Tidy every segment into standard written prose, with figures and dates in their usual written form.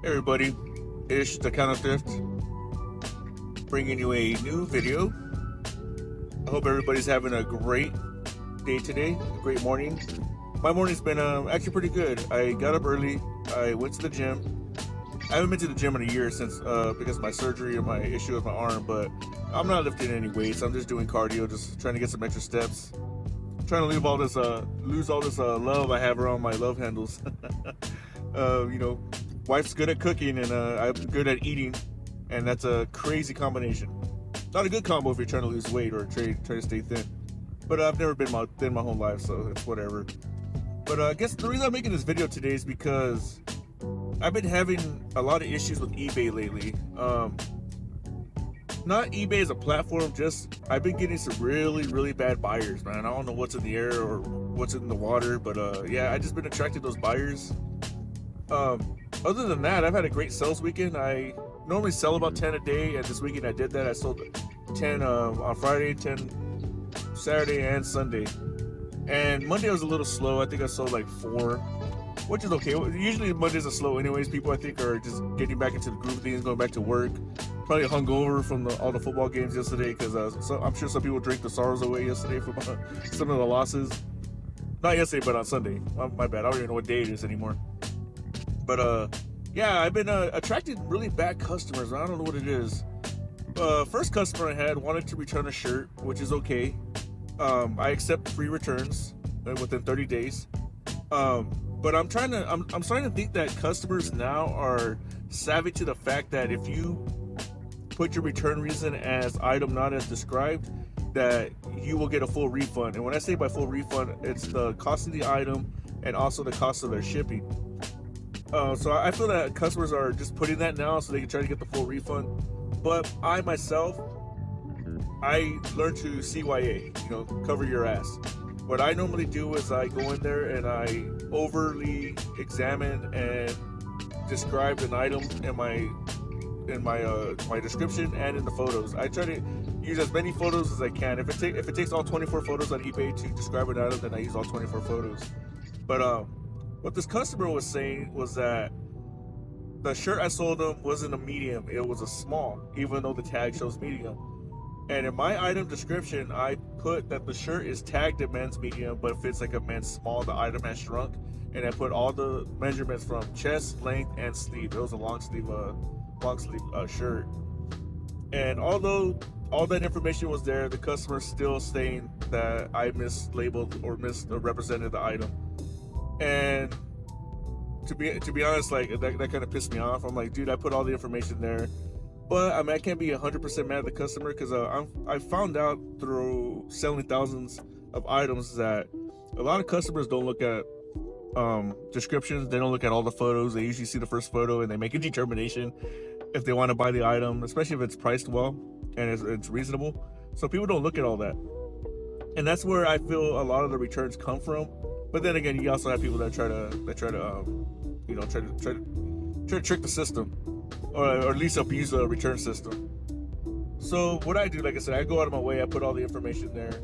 Hey everybody, Ish the Counter Thrift, bringing you a new video. I hope everybody's having a great day today, a great morning. My morning's been actually pretty good. I got up early, I went to the gym. I haven't been to the gym in a year since because of my surgery and my issue with my arm, but I'm not lifting any weights. I'm just doing cardio, just trying to get some extra steps. Trying to lose all this love I have around my love handles. Wife's good at cooking and I'm good at eating, and that's a crazy combination. Not a good combo if you're trying to lose weight or try to stay thin. But I've never been thin my whole life, so it's whatever. But I guess the reason I'm making this video today is because I've been having a lot of issues with eBay lately. Not eBay as a platform, just I've been getting some really bad buyers, man. I don't know what's in the air or what's in the water, but yeah, I just been attracting those buyers. Other than that, I've had a great sales weekend. I normally sell about 10 a day, and this weekend I did that. I sold 10 on Friday, 10 Saturday, and Sunday. And Monday was a little slow. I think I sold like 4, which is okay. Usually Mondays are slow anyways. People I think are just getting back into the groove of things, going back to work. Probably hungover from all the football games yesterday, because I'm sure some people drank the sorrows away yesterday from some of the losses. Not yesterday, but on Sunday. My bad. I don't even know what day it is anymore. But yeah, I've been attracting really bad customers. I don't know what it is. First customer I had wanted to return a shirt, which is okay. I accept free returns within 30 days. But I'm starting to think that customers now are savvy to the fact that if you put your return reason as item not as described, that you will get a full refund. And when I say by full refund, it's the cost of the item and also the cost of their shipping. So I feel that customers are just putting that now so they can try to get the full refund. But I myself, I learned to CYA, cover your ass. What I normally do is I go in there and I overly examine and describe an item in my description and in the photos. I try to use as many photos as I can. If it takes all 24 photos on eBay to describe an item, then I use all 24 photos. But what this customer was saying was that the shirt I sold them wasn't a medium, it was a small, even though the tag shows medium. And in my item description, I put that the shirt is tagged at men's medium, but fits like a men's small. The item has shrunk, and I put all the measurements from chest, length, and sleeve. It was a long sleeve shirt. And although all that information was there, the customer's still saying that I mislabeled or misrepresented the item. And to be honest, like that kind of pissed me off. I'm like, dude, I put all the information there. But I mean, I can't be 100% mad at the customer, because I found out through selling thousands of items that a lot of customers don't look at descriptions. They don't look at all the photos. They usually see the first photo and they make a determination if they want to buy the item, especially if it's priced well and it's reasonable. So people don't look at all that, and that's where I feel a lot of the returns come from. But then again, you also have people that try to trick the system, or at least abuse the return system. So what I do, like I said, I go out of my way. I put all the information there.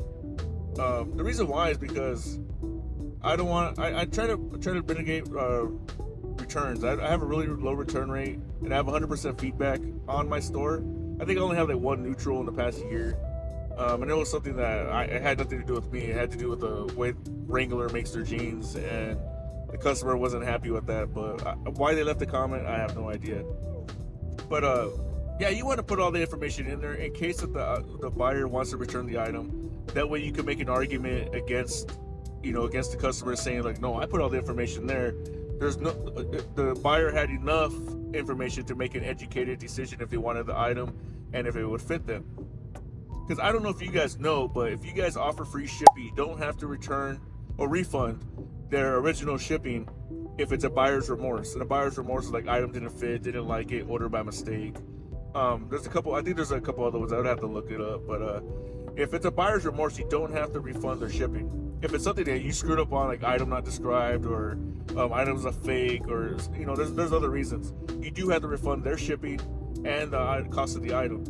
The reason why is because I don't want. I try to mitigate returns. I have a really low return rate, and I have 100% feedback on my store. I think I only have like 1 neutral in the past year. And it was something that it had nothing to do with me. It had to do with the way Wrangler makes their jeans, and the customer wasn't happy with that. But why they left the comment, I have no idea. But yeah, you want to put all the information in there in case that the buyer wants to return the item. That way you can make an argument against the customer, saying like, no, I put all the information there. The buyer had enough information to make an educated decision if they wanted the item and if it would fit them. Because I don't know if you guys know, but if you guys offer free shipping, you don't have to return or refund their original shipping if it's a buyer's remorse. And a buyer's remorse is like, item didn't fit, didn't like it, ordered by mistake. I think there's a couple other ones. I would have to look it up. But if it's a buyer's remorse, you don't have to refund their shipping. If it's something that you screwed up on, like item not described, or items a fake, or there's other reasons, you do have to refund their shipping and the cost of the item.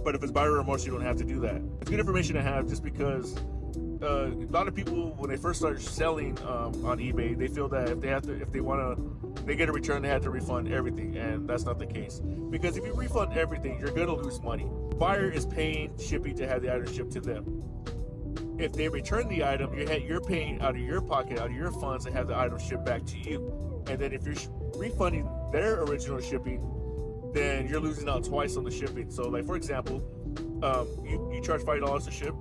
But if it's buyer remorse, you don't have to do that. It's good information to have, just because a lot of people, when they first start selling on eBay, they feel that if they want to they get a return, they have to refund everything, and that's not the case. Because if you refund everything, you're gonna lose money. Buyer is paying shipping to have the item shipped to them. If they return the item, you're paying out of your pocket, out of your funds, to have the item shipped back to you. And then if you're refunding their original shipping, then you're losing out twice on the shipping. So, like for example, you charge $5 to ship,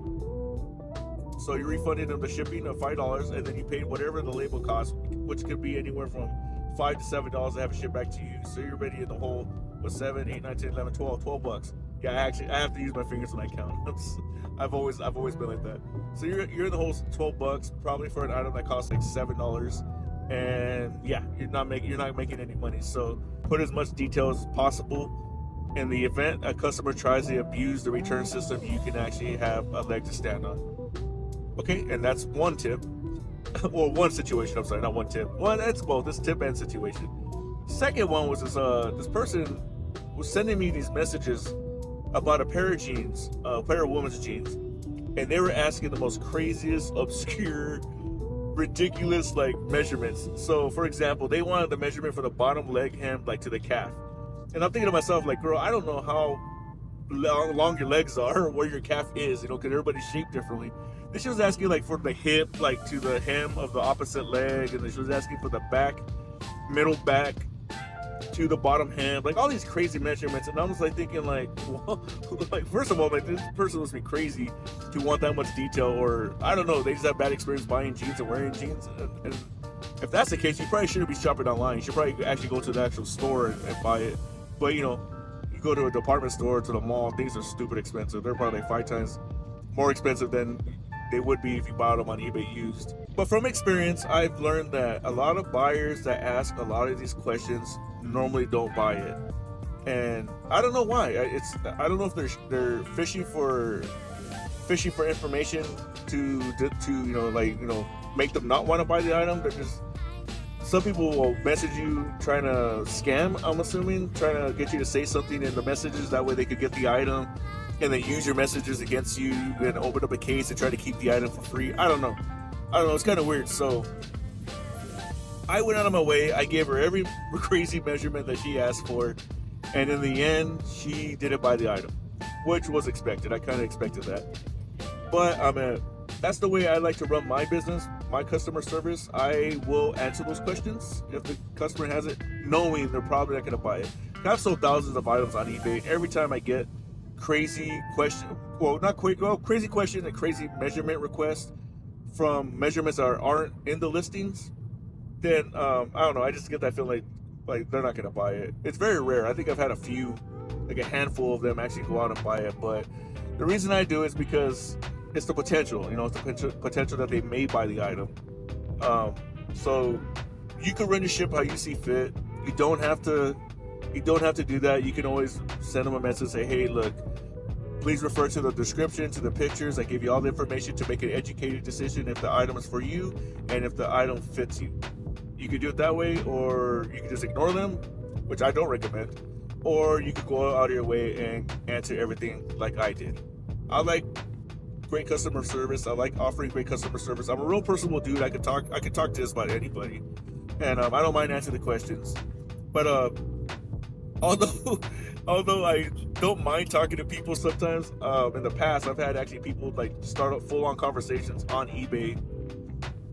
so you're refunding them the shipping of $5, and then you paid whatever the label costs, which could be anywhere from $5 to $7 to have it shipped back to you. So you're already in the whole with 7, 8, 9, 10, 11, 12 bucks. Yeah, I have to use my fingers when I count. I've always been like that. So you're in the whole 12 bucks probably for an item that costs like $7, and yeah, you're not making any money. So put as much detail as possible. In the event a customer tries to abuse the return system, you can actually have a leg to stand on. Okay, and that's one tip. Well, one situation. I'm sorry, not one tip. Well, that's both. This tip and situation. Second one was this person was sending me these messages about a pair of jeans, a pair of women's jeans, and they were asking the most craziest, obscure, ridiculous like measurements. So, for example, they wanted the measurement for the bottom leg hem like to the calf, and I'm thinking to myself like, girl, I don't know how long your legs are or where your calf is, because everybody's shaped differently. Then she was asking like for the hip like to the hem of the opposite leg, and then she was asking for the back, middle back to the bottom hem, like all these crazy measurements. And I was like thinking like, well, like first of all, like this person must be crazy to want that much detail, or I don't know, they just have bad experience buying jeans and wearing jeans. And if that's the case, you probably shouldn't be shopping online. You should probably actually go to the actual store and buy it. But you go to a department store, to the mall, things are stupid expensive. They're probably like 5 times more expensive than they would be if you bought them on eBay used. But from experience, I've learned that a lot of buyers that ask a lot of these questions normally don't buy it, and I don't know why. I don't know if they're fishing for information to make them not want to buy the item. They're just, some people will message you trying to scam, I'm assuming, trying to get you to say something in the messages, that way they could get the item and then use your messages against you and open up a case and try to keep the item for free. I don't know, it's kind of weird. So I went out of my way. I gave her every crazy measurement that she asked for, and in the end, she didn't buy the item, which was expected. I kind of expected that. But that's the way I like to run my business, my customer service. I will answer those questions if the customer has it, knowing they're probably not going to buy it. I've sold thousands of items on eBay, and every time I get crazy question and crazy measurement requests from measurements that aren't in the listings, then I don't know, I just get that feeling like they're not gonna buy it. It's very rare. I think I've had a few, like a handful of them actually go out and buy it. But the reason I do is because it's the potential, it's the potential that they may buy the item. So you can run your ship how you see fit. You don't have to do that. You can always send them a message, say, hey, look, please refer to the description, to the pictures. I give you all the information to make an educated decision if the item is for you and if the item fits you. You could do it that way, or you can just ignore them, which I don't recommend, or you could go out of your way and answer everything like I did. I like great customer service. I like offering great customer service. I'm a real personable dude. I could talk to just about anybody, and I don't mind answering the questions. But although I don't mind talking to people sometimes, in the past I've had actually people like start up full-on conversations on eBay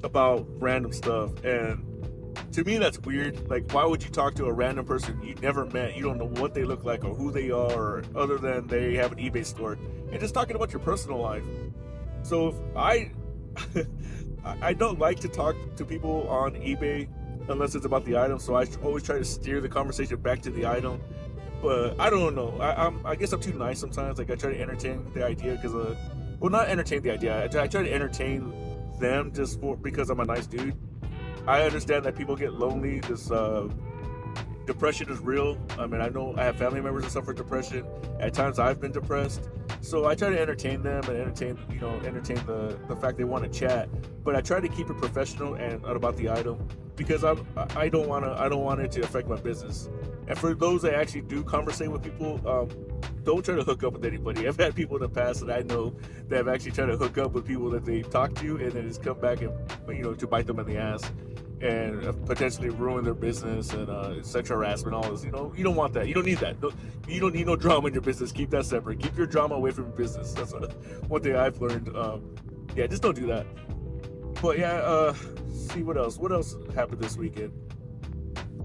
about random stuff, and to me that's weird. Like, why would you talk to a random person you never met, you don't know what they look like or who they are, other than they have an eBay store, and just talking about your personal life? So if I don't like to talk to people on eBay unless it's about the item, so I always try to steer the conversation back to the item. But I don't know, I guess I'm too nice sometimes. Like, I try to entertain the idea because not entertain the idea, I try to entertain them just because I'm a nice dude. I understand that people get lonely. This depression is real. I mean, I know I have family members that suffer depression. At times I've been depressed, so I try to entertain them and entertain the fact they want to chat. But I try to keep it professional and about the item, because I don't want it to affect my business. And for those that actually do conversate with people, don't try to hook up with anybody. I've had people in the past that I know that have actually tried to hook up with people that they talk to, and then just come back and, you know, to bite them in the ass and potentially ruin their business and sexual harassment, all this. You know, you don't want that. You don't need that. You don't need no drama in your business. Keep that separate. Keep your drama away from your business. That's one thing I've learned. Yeah, just don't do that. But yeah, see what else. What else happened this weekend?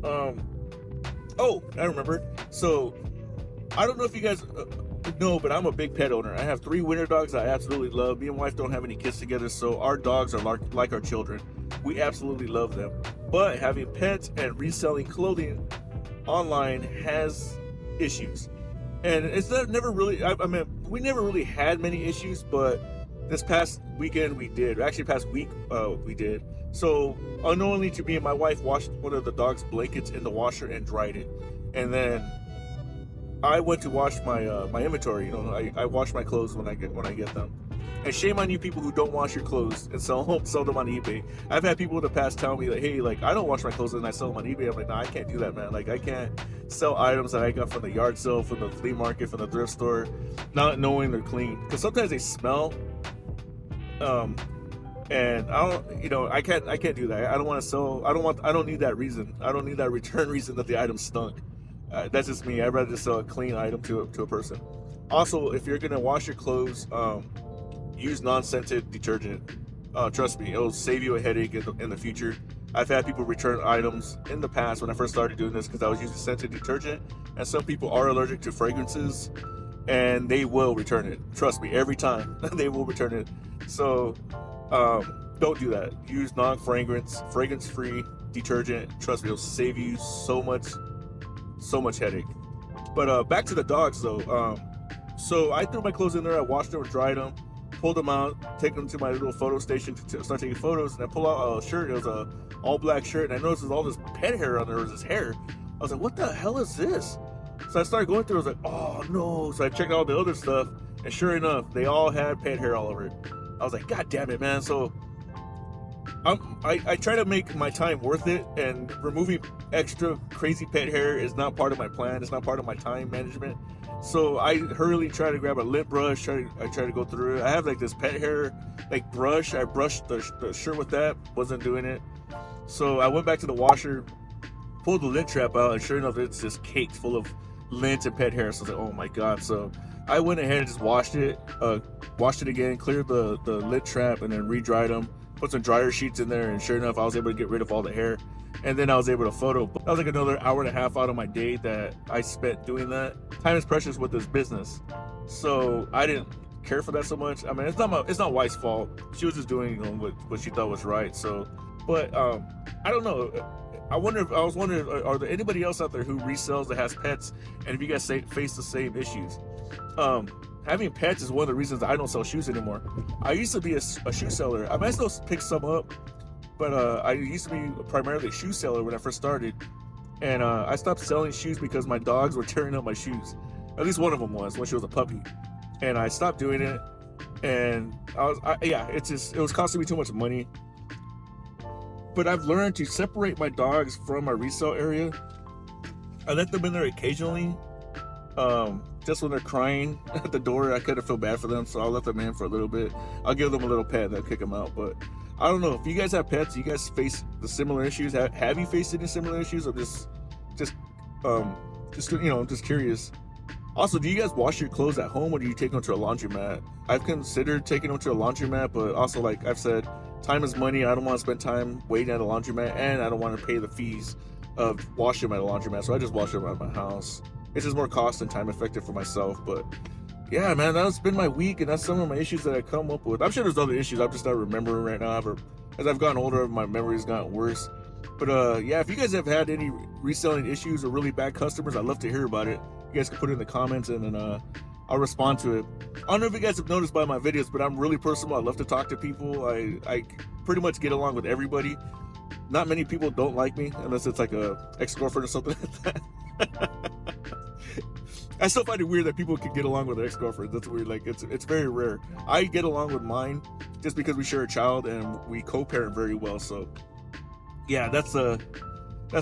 Oh, I remember. So I don't know if you guys know, but I'm a big pet owner. I have 3 winter dogs I absolutely love. Me and wife don't have any kids together, so our dogs are like our children. We absolutely love them. But having pets and reselling clothing online has issues. And it's never really, I mean, we never really had many issues, but this past weekend we did. Actually, past week we did. So unknowingly to me, my wife washed one of the dog's blankets in the washer and dried it. And then I went to wash my my inventory. You know, I wash my clothes when I get them. And shame on you people who don't wash your clothes and sell them on eBay. I've had people in the past tell me that, hey, like, I don't wash my clothes and I sell them on eBay. I'm like, nah, I can't do that, man. Like, I can't sell items that I got from the yard sale, from the flea market, from the thrift store, not knowing they're clean. Because sometimes they smell. And I don't, you know, I can't do that. I don't want to sell. I don't need that reason. I don't need that return reason that the item stunk. That's just me. I'd rather just sell a clean item to a person. Also, if you're gonna wash your clothes, use non-scented detergent. Trust me, it'll save you a headache in the future. I've had people return items in the past when I first started doing this because I was using scented detergent, and some people are allergic to fragrances, and they will return it. Trust me, every time they will return it. So don't do that. Use fragrance-free detergent. Trust me, it'll save you so much headache. But back to the dogs though. So I threw my clothes in there. I washed them, dried them, pulled them out, take them to my little photo station to start taking photos, and I pull out a shirt. It was a all black shirt, and I noticed there's all this pet hair on there. There was this hair. I was like, what the hell is this? So I started going through. I was like, oh no. So I checked out all the other stuff, and sure enough, they all had pet hair all over it. I was like, God damn it, man. So I try to make my time worth it, and removing extra crazy pet hair is not part of my plan. It's not part of my time management. So I hurriedly try to grab a lint brush. I try to go through it. I have like this pet hair like brush. I brushed the shirt with that. Wasn't doing it. So I went back to the washer, pulled the lint trap out, and sure enough, it's just caked full of lint and pet hair. So I was like, oh my God. So I went ahead and just washed it again, cleared the lint trap, and then re-dried them. Put some dryer sheets in there, and sure enough, I was able to get rid of all the hair. And then I was able to photo. That was like another hour and a half out of my day that I spent doing that. Time is precious with this business, so I didn't care for that so much. I mean, it's not wife's fault. She was just doing, you know, what she thought was right. So, but I don't know. I was wondering, are there anybody else out there who resells that has pets, and if you guys face the same issues? Having pets is one of the reasons I don't sell shoes anymore. I used to be a shoe seller. I might still pick some up, but I used to be primarily a shoe seller when I first started, and I stopped selling shoes because my dogs were tearing up my shoes. At least one of them was when she was a puppy, and I stopped doing it. And it was costing me too much money. But I've learned to separate my dogs from my resale area. I let them in there occasionally. Just when they're crying at the door, I kind of feel bad for them, so I'll let them in for a little bit. I'll give them a little pet and I'll kick them out. But I don't know, if you guys have pets, you guys face the similar issues. Have you faced any similar issues? I'm just curious. Also, do you guys wash your clothes at home, or do you take them to a laundromat? I've considered taking them to a laundromat, but also, like I've said, time is money. I don't want to spend time waiting at a laundromat, and I don't want to pay the fees of washing them at a laundromat, so I just wash them at my house. It's just more cost and time effective for myself. But yeah, man, that's been my week, and that's some of my issues that I come up with. I'm sure there's other issues I'm just not remembering right now. As I've gotten older, my memory's gotten worse. But yeah, if you guys have had any reselling issues or really bad customers, I'd love to hear about it. You guys can put it in the comments, and then I'll respond to it. I don't know if you guys have noticed by my videos, but I'm really personal. I love to talk to people. I pretty much get along with everybody. Not many people don't like me, unless it's like a ex-girlfriend or something like that. I still find it weird that people can get along with their ex-girlfriends. That's weird. Like, it's very rare. I get along with mine just because we share a child and we co-parent very well. So yeah, that's the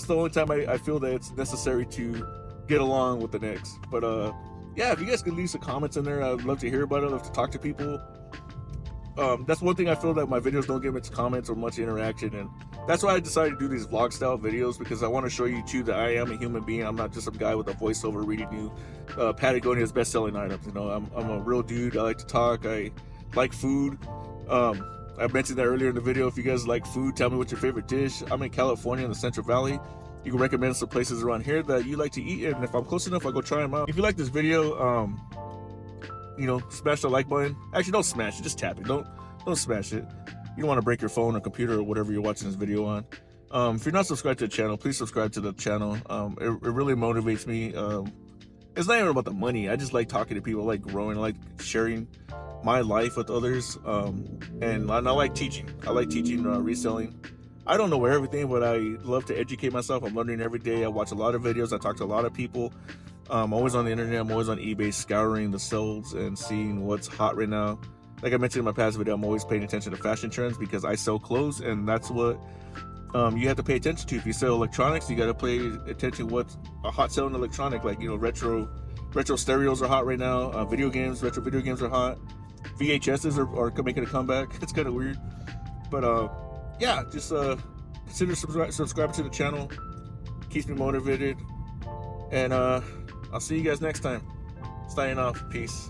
only time I feel that it's necessary to get along with the next. But yeah, if you guys could leave some comments in there, I'd love to hear about it. I'd love to talk to people. That's one thing I feel that my videos don't get much comments or much interaction, and that's why I decided to do these vlog style videos, because I want to show you too that I am a human being. I'm not just some guy with a voiceover reading you Patagonia's best-selling items. You know, I'm a real dude. I like to talk. I like food. I mentioned that earlier in the video. If you guys like food, tell me what's your favorite dish. I'm in California in the Central Valley. You can recommend some places around here that you like to eat, and if I'm close enough, I'll go try them out. If you like this video, you know, smash the like button. Actually, don't smash it, just tap it. Don't smash it. You don't want to break your phone or computer or whatever you're watching this video on. If you're not subscribed to the channel, please subscribe to the channel. It really motivates me. It's not even about the money. I just like talking to people. I like growing. I like sharing my life with others. And I like teaching. I like teaching reselling. I don't know everything, but I love to educate myself. I'm learning every day. I watch a lot of videos. I talk to a lot of people. I'm always on the internet. I'm always on eBay, scouring the sales and seeing what's hot right now. Like I mentioned in my past video, I'm always paying attention to fashion trends because I sell clothes, and that's what you have to pay attention to. If you sell electronics, you got to pay attention to what's a hot selling electronic. Like, you know, retro stereos are hot right now. Video games, retro video games are hot. VHSs are making a comeback. It's kind of weird, but yeah, just consider subscribing to the channel. Keeps me motivated, and I'll see you guys next time. Signing off. Peace.